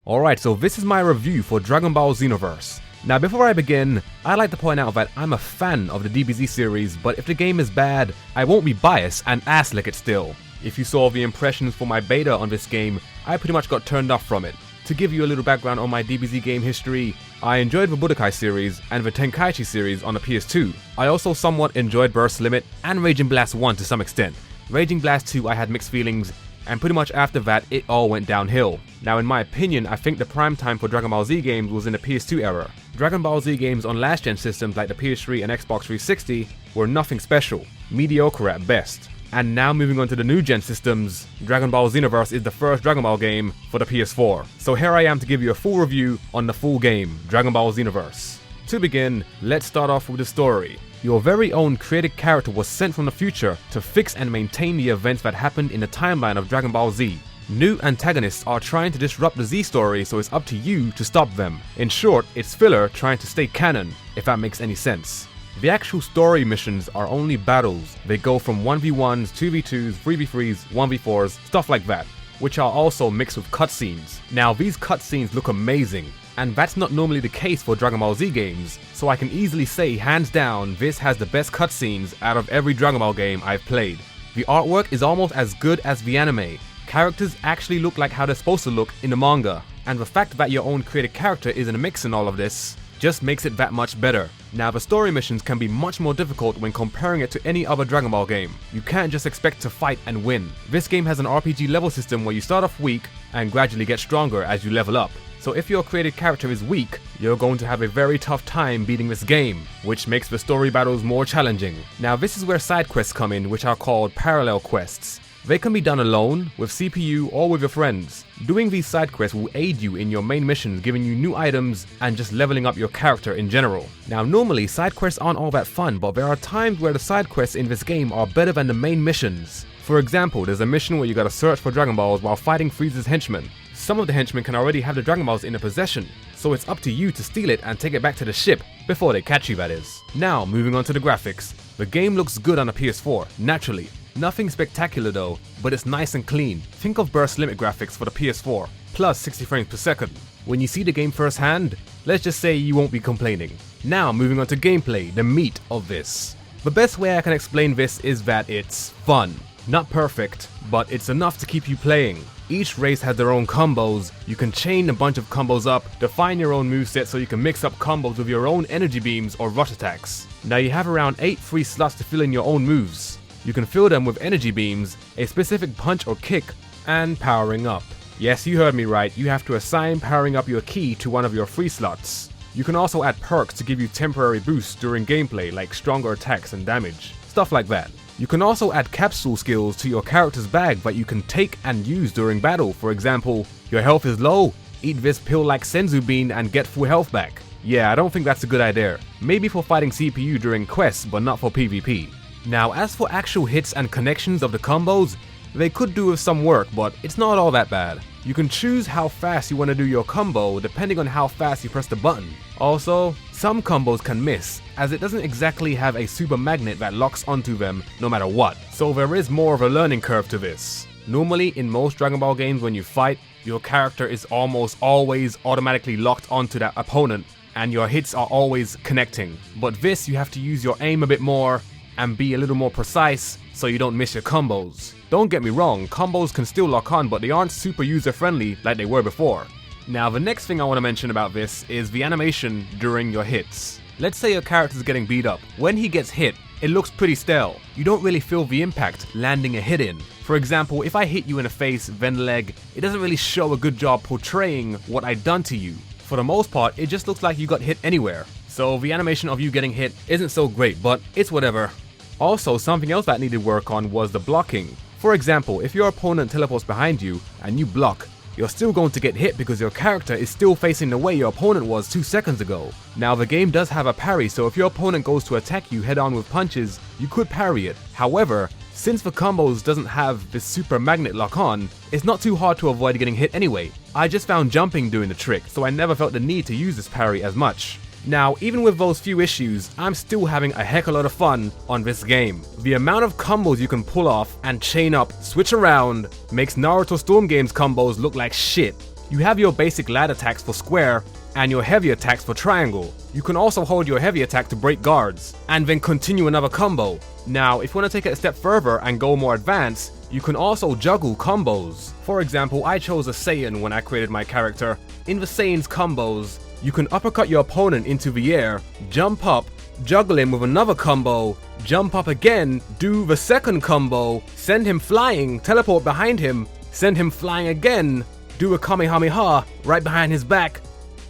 Alright, so this is my review for Dragon Ball Xenoverse. Now before I begin, I'd like to point out that I'm a fan of the Dbxv series, but if the game is bad, I won't be biased and ass lick it still. If you saw the impressions for my beta on this game, I pretty much got turned off from it. To give you a little background on my Dbxv game history, I enjoyed the Budokai series and the Tenkaichi series on the PS2. I also somewhat enjoyed Burst Limit and Raging Blast 1 to some extent. Raging Blast 2 I had mixed feelings, and pretty much after that it all went downhill. Now in my opinion, I think the prime time for Dragon Ball Z games was in the PS2 era. Dragon Ball Z games on last gen systems like the PS3 and Xbox 360 were nothing special, mediocre at best. And now moving on to the new gen systems, Dragon Ball Xenoverse is the first Dragon Ball game for the PS4. So here I am to give you a full review on the full game, Dragon Ball Xenoverse. To begin, let's start off with the story. Your very own created character was sent from the future to fix and maintain the events that happened in the timeline of Dragon Ball Z. New antagonists are trying to disrupt the Z story, so it's up to you to stop them. In short, it's filler trying to stay canon, if that makes any sense. The actual story missions are only battles. They go from 1v1s, 2v2s, 3v3s, 1v4s, stuff like that, which are also mixed with cutscenes. Now these cutscenes look amazing, and that's not normally the case for Dragon Ball Z games, so I can easily say hands down this has the best cutscenes out of every Dragon Ball game I've played. The artwork is almost as good as the anime. Characters actually look like how they're supposed to look in the manga, and the fact that your own created character is in a mix in all of this just makes it that much better. Now the story missions can be much more difficult when comparing it to any other Dragon Ball game. You can't just expect to fight and win. This game has an RPG level system where you start off weak and gradually get stronger as you level up. So if your created character is weak, you're going to have a very tough time beating this game, which makes the story battles more challenging. Now this is where side quests come in, which are called parallel quests. They can be done alone, with CPU, or with your friends. Doing these side quests will aid you in your main missions, giving you new items and just leveling up your character in general. Now normally side quests aren't all that fun, but there are times where the side quests in this game are better than the main missions. For example, there's a mission where you gotta search for Dragon Balls while fighting Frieza's henchmen. Some of the henchmen can already have the Dragon Balls in their possession, so it's up to you to steal it and take it back to the ship, before they catch you that is. Now moving on to the graphics. The game looks good on a PS4, naturally. Nothing spectacular though, but it's nice and clean. Think of burst limit graphics for the PS4, plus 60 frames per second. When you see the game firsthand, let's just say you won't be complaining. Now moving on to gameplay, the meat of this. The best way I can explain this is that it's fun. Not perfect, but it's enough to keep you playing. Each race has their own combos. You can chain a bunch of combos up, define your own moveset so you can mix up combos with your own energy beams or rush attacks. Now you have around 8 free slots to fill in your own moves. You can fill them with energy beams, a specific punch or kick, and powering up. Yes, you heard me right, you have to assign powering up your key to one of your free slots. You can also add perks to give you temporary boosts during gameplay, like stronger attacks and damage, stuff like that. You can also add capsule skills to your character's bag that you can take and use during battle. For example, your health is low, eat this pill like Senzu Bean and get full health back. Yeah, I don't think that's a good idea. Maybe for fighting CPU during quests, but not for PvP. Now as for actual hits and connections of the combos, they could do with some work, but it's not all that bad. You can choose how fast you want to do your combo depending on how fast you press the button. Also, some combos can miss, as it doesn't exactly have a super magnet that locks onto them no matter what, so there is more of a learning curve to this. Normally in most Dragon Ball games when you fight, your character is almost always automatically locked onto that opponent and your hits are always connecting. But this you have to use your aim a bit more and be a little more precise so you don't miss your combos. Don't get me wrong, combos can still lock on, but they aren't super user friendly like they were before. Now the next thing I want to mention about this is the animation during your hits. Let's say your character's getting beat up. When he gets hit, it looks pretty stale. You don't really feel the impact landing a hit in. For example, if I hit you in the face, then leg, it doesn't really show a good job portraying what I've done to you. For the most part, it just looks like you got hit anywhere. So the animation of you getting hit isn't so great, but it's whatever. Also, something else that needed work on was the blocking. For example, if your opponent teleports behind you and you block, you're still going to get hit because your character is still facing the way your opponent was 2 seconds ago. Now the game does have a parry, so if your opponent goes to attack you head on with punches, you could parry it. However, since the combos doesn't have this super magnet lock on, it's not too hard to avoid getting hit anyway. I just found jumping doing the trick, so I never felt the need to use this parry as much. Now, even with those few issues, I'm still having a heck of a lot of fun on this game. The amount of combos you can pull off and chain up, switch around, makes Naruto Storm Games combos look like shit. You have your basic light attacks for square and your heavy attacks for triangle. You can also hold your heavy attack to break guards and then continue another combo. Now, if you want to take it a step further and go more advanced, you can also juggle combos. For example, I chose a Saiyan when I created my character. In the Saiyan's combos, you can uppercut your opponent into the air, jump up, juggle him with another combo, jump up again, do the second combo, send him flying, teleport behind him, send him flying again, do a Kamehameha right behind his back,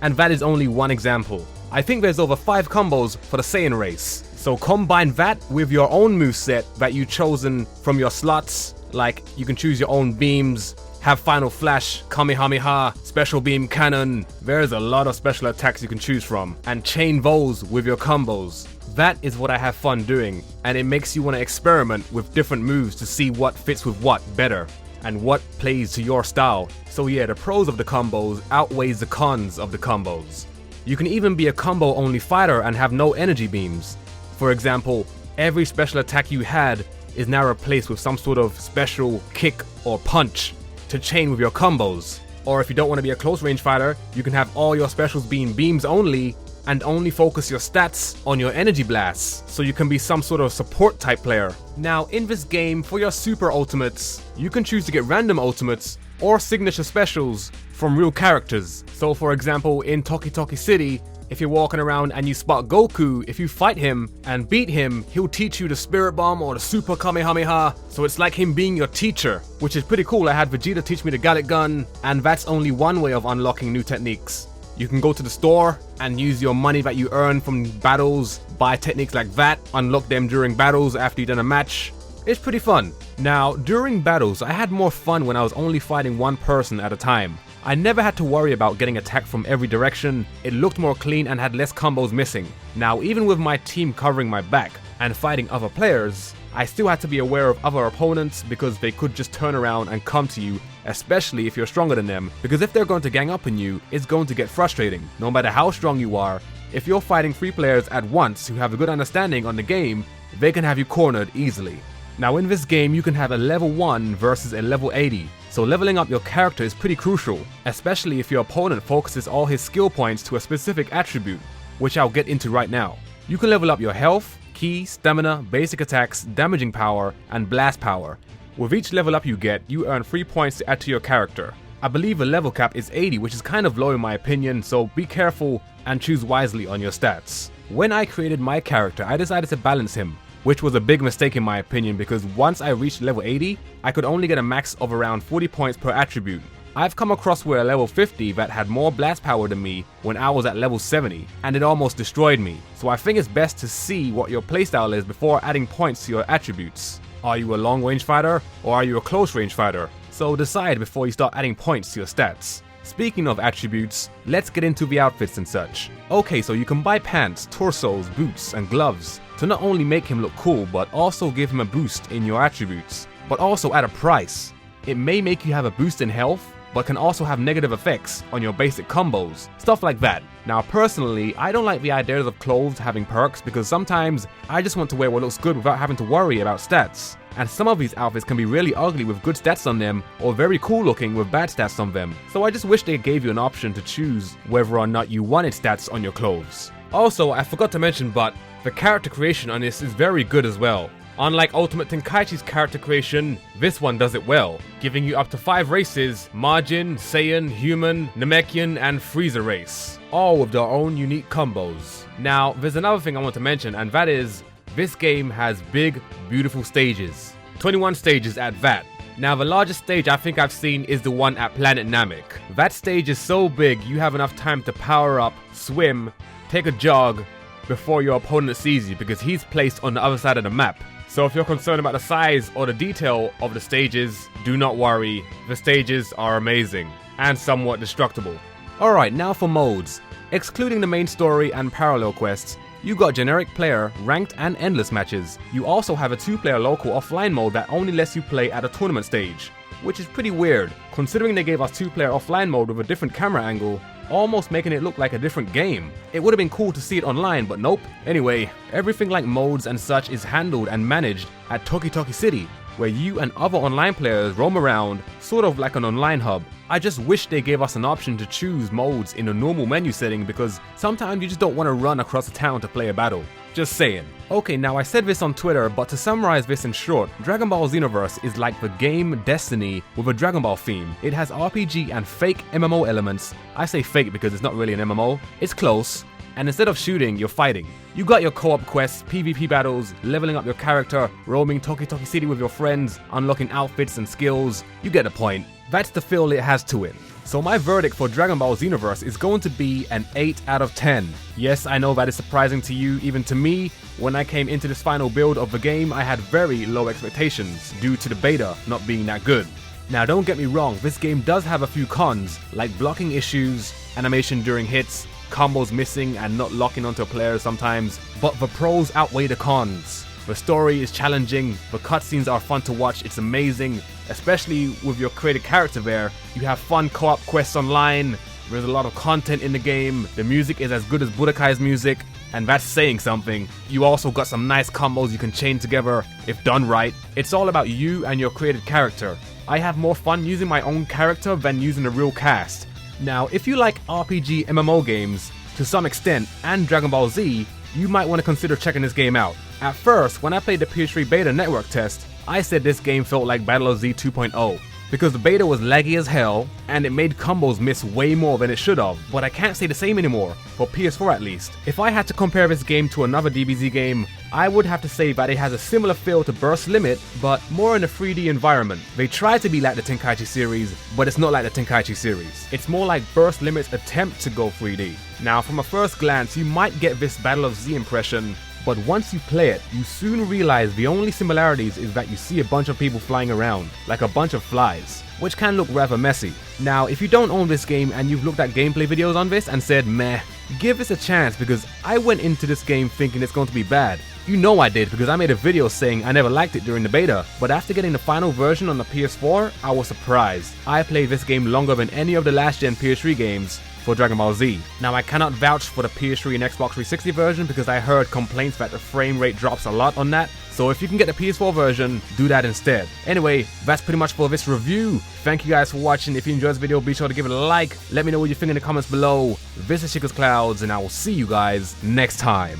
and that is only one example. I think there's over 5 combos for the Saiyan race. So combine that with your own moveset that you've chosen from your slots, like you can choose your own beams, have Final Flash, Kamehameha, Special Beam Cannon. There's a lot of special attacks you can choose from, and chain those with your combos. That is what I have fun doing, and it makes you want to experiment with different moves to see what fits with what better, and what plays to your style. So yeah, the pros of the combos outweighs the cons of the combos. You can even be a combo only fighter and have no energy beams. For example, every special attack you had is now replaced with some sort of special kick or punch to chain with your combos. Or if you don't want to be a close range fighter, you can have all your specials being beams only and only focus your stats on your energy blasts, so you can be some sort of support type player. Now in this game, for your super ultimates, you can choose to get random ultimates or signature specials from real characters. So for example, in Toki Toki City, if you're walking around and you spot Goku, if you fight him and beat him, he'll teach you the Spirit Bomb or the Super Kamehameha, so it's like him being your teacher, which is pretty cool. I had Vegeta teach me the Gallic Gun, and that's only one way of unlocking new techniques. You can go to the store and use your money that you earn from battles, buy techniques like that, unlock them during battles after you've done a match. It's pretty fun. Now, during battles, I had more fun when I was only fighting one person at a time. I never had to worry about getting attacked from every direction. It looked more clean and had less combos missing. Now, even with my team covering my back and fighting other players, I still had to be aware of other opponents because they could just turn around and come to you, especially if you're stronger than them, because if they're going to gang up on you, it's going to get frustrating. No matter how strong you are, if you're fighting 3 players at once who have a good understanding on the game, they can have you cornered easily. Now in this game, you can have a level 1 versus a level 80, so leveling up your character is pretty crucial, especially if your opponent focuses all his skill points to a specific attribute, which I'll get into right now. You can level up your health, ki, stamina, basic attacks, damaging power, and blast power. With each level up you get, you earn 3 points to add to your character. I believe the level cap is 80, which is kind of low in my opinion, so be careful and choose wisely on your stats. When I created my character, I decided to balance him, which was a big mistake in my opinion, because once I reached level 80, I could only get a max of around 40 points per attribute. I've come across with a level 50 that had more blast power than me when I was at level 70, and it almost destroyed me. So I think it's best to see what your playstyle is before adding points to your attributes. Are you a long range fighter, or are you a close range fighter? So decide before you start adding points to your stats. Speaking of attributes, let's get into the outfits and such. Okay, so you can buy pants, torsos, boots, and gloves to not only make him look cool, but also give him a boost in your attributes, but also at a price. It may make you have a boost in health, but can also have negative effects on your basic combos, stuff like that. Now personally, I don't like the ideas of clothes having perks because sometimes I just want to wear what looks good without having to worry about stats. And some of these outfits can be really ugly with good stats on them, or very cool looking with bad stats on them. So I just wish they gave you an option to choose whether or not you wanted stats on your clothes. Also, I forgot to mention, but the character creation on this is very good as well. Unlike Ultimate Tenkaichi's character creation, this one does it well, giving you up to 5 races: Majin, Saiyan, Human, Namekian, and Frieza race, all with their own unique combos. Now, there's another thing I want to mention, and that is, this game has big, beautiful stages. 21 stages at that. Now, the largest stage I think I've seen is the one at Planet Namek. That stage is so big, you have enough time to power up, swim, take a jog, before your opponent sees you, because he's placed on the other side of the map. So if you're concerned about the size or the detail of the stages, do not worry, the stages are amazing, and somewhat destructible. Alright, now for modes. Excluding the main story and parallel quests, you got generic player, ranked and endless matches. You also have a 2-player local offline mode that only lets you play at a tournament stage, which is pretty weird, considering they gave us 2-player offline mode with a different camera angle, almost making it look like a different game. It would have been cool to see it online, but nope. Anyway, everything like modes and such is handled and managed at Toki Toki City. where you and other online players roam around, sort of like an online hub. I just wish they gave us an option to choose modes in a normal menu setting, because sometimes you just don't want to run across the town to play a battle. Just saying. Okay, now I said this on Twitter, but to summarize this in short, Dragon Ball Xenoverse is like the game Destiny with a Dragon Ball theme. It has RPG and fake MMO elements. I say fake because it's not really an MMO. It's close. And instead of shooting, you're fighting. You got your co-op quests, PvP battles, leveling up your character, roaming Toki Toki City with your friends, unlocking outfits and skills. You get the point. That's the feel it has to it. So my verdict for Dragon Ball Xenoverse is going to be an 8 out of 10. Yes, I know that is surprising to you, even to me. When I came into this final build of the game, I had very low expectations due to the beta not being that good. Now don't get me wrong, this game does have a few cons, like blocking issues, animation during hits, combos missing and not locking onto a player sometimes, but the pros outweigh the cons. The story is challenging, the cutscenes are fun to watch, it's amazing, especially with your created character there. You have fun co-op quests online, there's a lot of content in the game, the music is as good as Budokai's music, and that's saying something. You also got some nice combos you can chain together if done right. It's all about you and your created character. I have more fun using my own character than using a real cast. Now, if you like RPG MMO games to some extent and Dragon Ball Z, you might want to consider checking this game out. At first, when I played the PS3 beta network test, I said this game felt like Battle of Z 2.0 because the beta was laggy as hell and it made combos miss way more than it should have, but I can't say the same anymore, for PS4 at least. If I had to compare this game to another DBZ game, I would have to say that it has a similar feel to Burst Limit, but more in a 3D environment. They try to be like the Tenkaichi series, but it's not like the Tenkaichi series. It's more like Burst Limit's attempt to go 3D. Now, from a first glance, you might get this Battle of Z impression, but once you play it, you soon realize the only similarities is that you see a bunch of people flying around, like a bunch of flies, which can look rather messy. Now, if you don't own this game and you've looked at gameplay videos on this and said meh, give this a chance, because I went into this game thinking it's going to be bad. You know I did, because I made a video saying I never liked it during the beta, but after getting the final version on the PS4, I was surprised. I played this game longer than any of the last gen PS3 games for Dragon Ball Z. Now, I cannot vouch for the PS3 and Xbox 360 version because I heard complaints that the frame rate drops a lot on that, so if you can get the PS4 version, do that instead. Anyway, that's pretty much for this review. Thank you guys for watching. If you enjoyed this video, be sure to give it a like. Let me know what you think in the comments below. This is ShikasClouds, and I will see you guys next time.